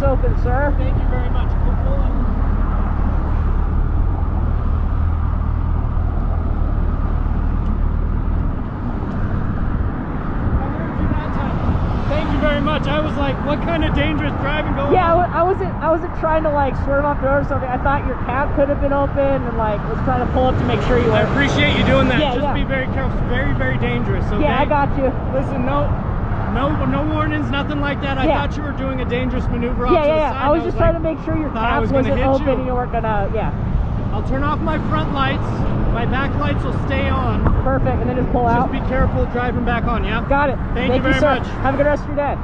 open, sir. Thank you very much. Pull up. Thank you very much. I was like, what kind of dangerous driving going on? I wasn't trying to like swerve off the road or something. I thought your cab could have been open and like was trying to pull up to make sure you were. I appreciate you doing that. Yeah, Just be very careful. It's very, very dangerous. Okay? Yeah, I got you. Listen, no warnings, nothing like that. I thought you were doing a dangerous maneuver off to the side. I was just trying to make sure your cab wasn't open and you weren't gonna, I'll turn off my front lights. My back lights will stay on. Perfect, and then just pull out. Just be careful driving back on, yeah? Got it. Thank you very much. Have a good rest of your day.